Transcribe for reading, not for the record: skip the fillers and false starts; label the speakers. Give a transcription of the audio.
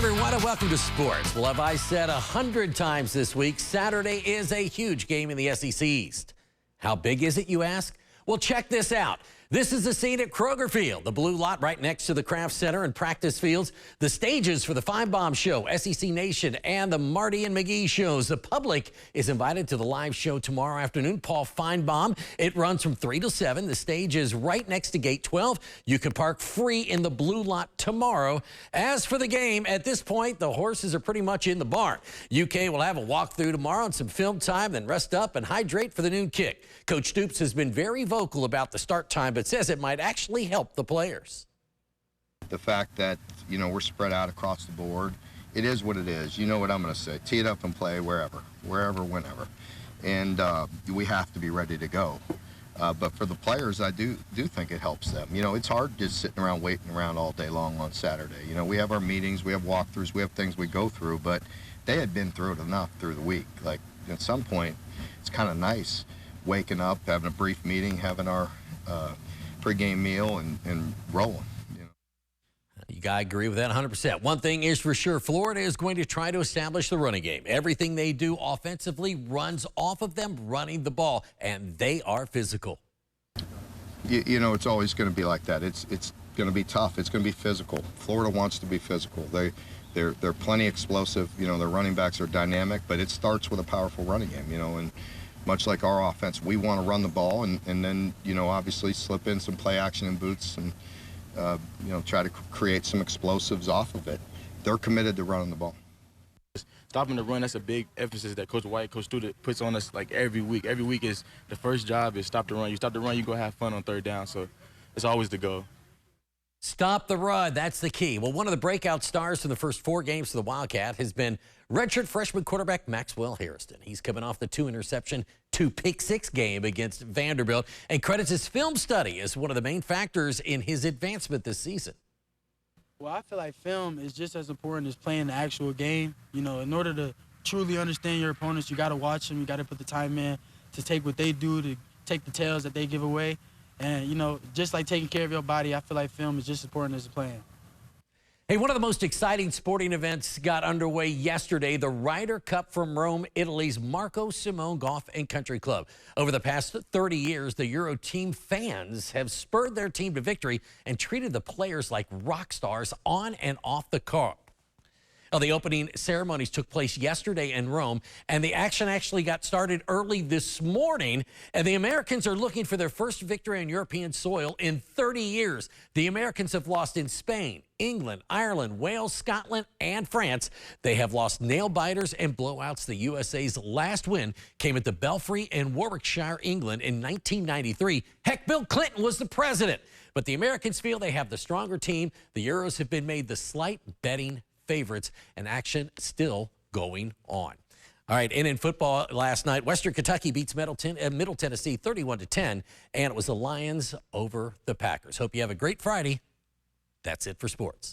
Speaker 1: everyone, and welcome to sports. Well, have I said 100 times this week, Saturday is a huge game in the S.E.C. East. How big is it, you ask? Well, check this out. This is the scene at Kroger Field, the blue lot right next to the Craft Center and practice fields. The stages for the Finebaum Show, S.E.C. Nation, and the Marty and McGee shows. The public is invited to the live show tomorrow afternoon. Paul Finebaum. It runs from 3 to 7. The stage is right next to Gate 12. You can park free in the blue lot tomorrow. As for the game, at this point, the horses are pretty much in the barn. UK will have a walkthrough tomorrow and some film time, then rest up and hydrate for the noon kick. Coach Stoops has been very vocal about the start time, but says it might actually help the players.
Speaker 2: The fact that, we're spread out across the board, it is what it is. You know what I'm going to say. Tee it up and play wherever, whenever. And we have to be ready to go. But for the players, I do think it helps them. It's hard just sitting around waiting around all day long on Saturday. We have our meetings, we have walkthroughs, we have things we go through, but they had been through it enough through the week. Like, at some point, it's kind of nice waking up, having a brief meeting, having our pregame meal and rolling.
Speaker 1: You got to agree with that 100%. One thing is for sure, Florida is going to try to establish the running game. Everything they do offensively runs off of them running the ball, and they are physical.
Speaker 2: It's always going to be like that. It's going to be tough. It's going to be physical. Florida wants to be physical. They're plenty explosive. Their running backs are dynamic, but it starts with a powerful running game, and much like our offense, we want to run the ball and then, obviously slip in some play action and boots and, try to create some explosives off of it. They're committed to running the ball.
Speaker 3: Stopping the run, that's a big emphasis that Coach White, Coach Stewart puts on us like every week. Every week is the first job is stop the run. You stop the run, you're going to have fun on third down. So it's always the goal.
Speaker 1: Stop the run. That's the key. Well, one of the breakout stars from the first 4 games for the Wildcat has been redshirt freshman quarterback Maxwell Harrison. He's coming off the 2-interception, 2-pick-6 game against Vanderbilt and credits his film study as one of the main factors in his advancement this season.
Speaker 4: Well, I feel like film is just as important as playing the actual game. In order to truly understand your opponents, you got to watch them. You got to put the time in to take what they do, to take the tails that they give away. And, just like taking care of your body, I feel like film is just as important as playing.
Speaker 1: Hey, one of the most exciting sporting events got underway yesterday, the Ryder Cup from Rome, Italy's Marco Simone Golf and Country Club. Over the past 30 years, the Euro team fans have spurred their team to victory and treated the players like rock stars on and off the court. Well, the opening ceremonies took place yesterday in Rome, and the action actually got started early this morning. And the Americans are looking for their first victory on European soil in 30 years. The Americans have lost in Spain, England, Ireland, Wales, Scotland, and France. They have lost nail-biters and blowouts. The USA's last win came at the Belfry in Warwickshire, England in 1993. Heck, Bill Clinton was the president. But the Americans feel they have the stronger team. The Euros have been made the slight betting favorites, and action still going on. All right, and in football last night, Western Kentucky beats Middle Tennessee 31-10, and it was the Lions over the Packers. Hope you have a great Friday. That's it for sports.